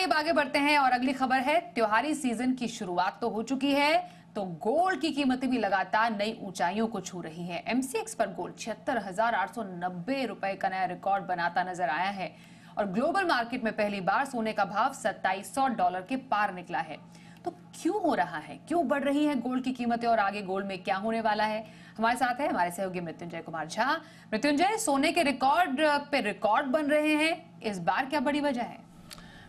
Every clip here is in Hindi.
आइए आगे बढ़ते हैं और अगली खबर है, त्योहारी सीजन की शुरुआत तो हो चुकी है, तो गोल्ड की कीमतें भी लगातार नई ऊंचाइयों को छू रही है। एमसीएक्स पर गोल्ड 76,890 रुपए का नया रिकॉर्ड बनाता नजर आया है और ग्लोबल मार्केट में पहली बार सोने का भाव $2700 के पार निकला है। तो क्यों हो रहा है, क्यों बढ़ रही है गोल्ड की कीमतें और आगे गोल्ड में क्या होने वाला है? हमारे साथ है हमारे सहयोगी मृत्युंजय कुमार झा। मृत्युंजय, सोने के रिकॉर्ड पे रिकॉर्ड बन रहे हैं, इस बार क्या बड़ी वजह है?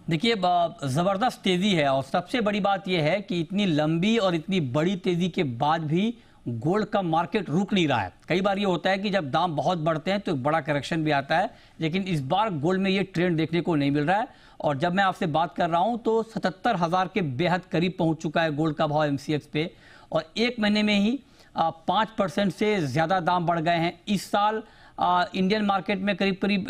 देखिए, जबरदस्त तेजी है और सबसे बड़ी बात यह है कि इतनी लंबी और इतनी बड़ी तेजी के बाद भी गोल्ड का मार्केट रुक नहीं रहा है। कई बार ये होता है कि जब दाम बहुत बढ़ते हैं तो एक बड़ा करेक्शन भी आता है, लेकिन इस बार गोल्ड में ये ट्रेंड देखने को नहीं मिल रहा है। और जब मैं आपसे बात कर रहा हूं तो 77,000 के बेहद करीब पहुंच चुका है गोल्ड का भाव एमसीएक्स पे, और एक महीने में ही 5% से ज्यादा दाम बढ़ गए हैं। इस साल इंडियन मार्केट में करीब करीब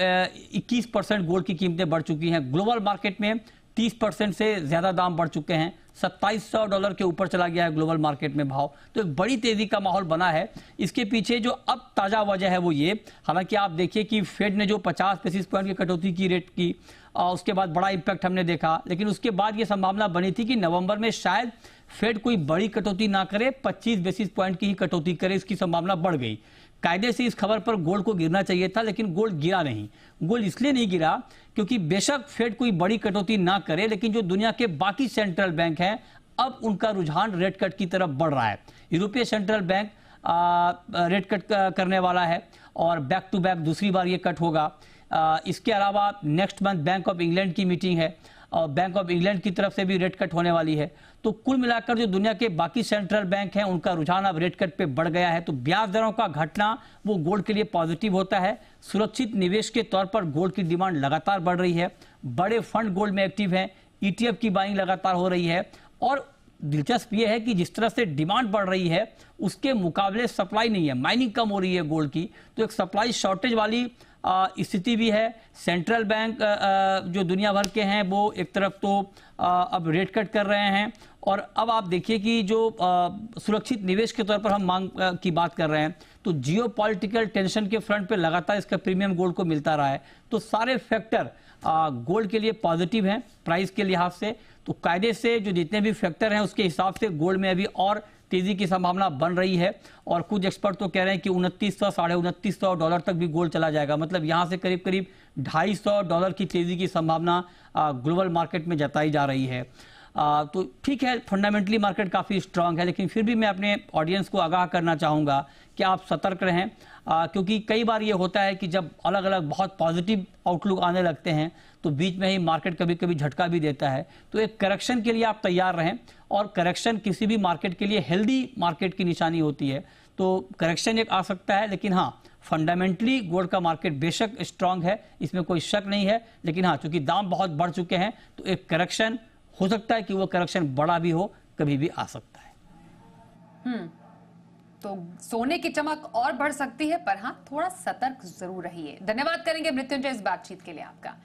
21% गोल्ड की कीमतें बढ़ चुकी हैं। ग्लोबल मार्केट में 30% से ज्यादा दाम बढ़ चुके हैं। $2700 के ऊपर चला गया है ग्लोबल मार्केट में भाव। तो एक बड़ी तेजी का माहौल बना है। इसके पीछे जो अब ताजा वजह है वो ये, हालांकि आप देखिए कि फेड ने जो 50 बेसिस पॉइंट की कटौती की रेट की, उसके बाद बड़ा इंपैक्ट हमने देखा, लेकिन उसके बाद ये संभावना बनी थी कि नवंबर में शायद फेड कोई बड़ी कटौती ना करे, 25 बेसिस पॉइंट की ही कटौती करे, इसकी संभावना बढ़ गई। कायदे से इस खबर पर गोल्ड को गिरना चाहिए था, लेकिन गोल्ड गिरा नहीं। गोल्ड इसलिए नहीं गिरा क्योंकि बेशक फेड कोई बड़ी कटौती ना करे, लेकिन जो दुनिया के बाकी सेंट्रल बैंक हैं अब उनका रुझान रेट कट की तरफ बढ़ रहा है। यूरोपीय सेंट्रल बैंक रेट कट करने वाला है और बैक टू बैक दूसरी बार ये कट होगा। इसके अलावा next month bank of England की मीटिंग है और बैंक ऑफ इंग्लैंड की तरफ से भी रेट कट होने वाली है। तो कुल मिलाकर जो दुनिया के बाकी सेंट्रल बैंक हैं उनका रुझान अब रेट कट पे बढ़ गया है। तो ब्याज दरों का घटना वो गोल्ड के लिए पॉजिटिव होता है। सुरक्षित निवेश के तौर पर गोल्ड की डिमांड लगातार बढ़ रही है। बड़े फंड गोल्ड में एक्टिव हैं, ईटीएफ की बाइंग लगातार हो रही है। और दिलचस्प ये है कि जिस तरह से डिमांड बढ़ रही है उसके मुकाबले सप्लाई नहीं है, माइनिंग कम हो रही है गोल्ड की, तो एक सप्लाई शॉर्टेज वाली स्थिति भी है। सेंट्रल बैंक जो दुनिया भर के हैं वो एक तरफ तो अब रेट कट कर रहे हैं, और अब आप देखिए कि जो सुरक्षित निवेश के तौर पर हम मांग की बात कर रहे हैं, तो जियोपॉलिटिकल टेंशन के फ्रंट पे लगातार इसका प्रीमियम गोल्ड को मिलता रहा है। तो सारे फैक्टर गोल्ड के लिए पॉजिटिव हैं प्राइस के लिहाज से। तो कायदे से जो जितने भी फैक्टर हैं उसके हिसाब से गोल्ड में अभी और तेजी की संभावना बन रही है। और कुछ एक्सपर्ट तो कह रहे हैं कि 2900 साढ़े $2900 तक भी गोल्ड चला जाएगा। मतलब यहां से करीब करीब $250 की तेजी की संभावना ग्लोबल मार्केट में जताई जा रही है। तो ठीक है, फंडामेंटली मार्केट काफ़ी स्ट्रांग है, लेकिन फिर भी मैं अपने ऑडियंस को आगाह करना चाहूँगा कि आप सतर्क रहें, क्योंकि कई बार ये होता है कि जब अलग अलग बहुत पॉजिटिव आउटलुक आने लगते हैं तो बीच में ही मार्केट कभी कभी झटका भी देता है। तो एक करेक्शन के लिए आप तैयार रहें, और करेक्शन किसी भी मार्केट के लिए हेल्दी मार्केट की निशानी होती है। तो करेक्शन एक आ सकता है, लेकिन हाँ, फंडामेंटली गोल्ड का मार्केट बेशक स्ट्रांग है, इसमें कोई शक नहीं है। लेकिन हाँ, चूंकि दाम बहुत बढ़ चुके हैं तो एक करेक्शन हो सकता है कि वो करेक्शन बड़ा भी हो, कभी भी आ सकता है। तो सोने की चमक और बढ़ सकती है, पर हाँ, थोड़ा सतर्क जरूर रहिए। धन्यवाद करेंगे मृत्युंजय इस बातचीत के लिए आपका।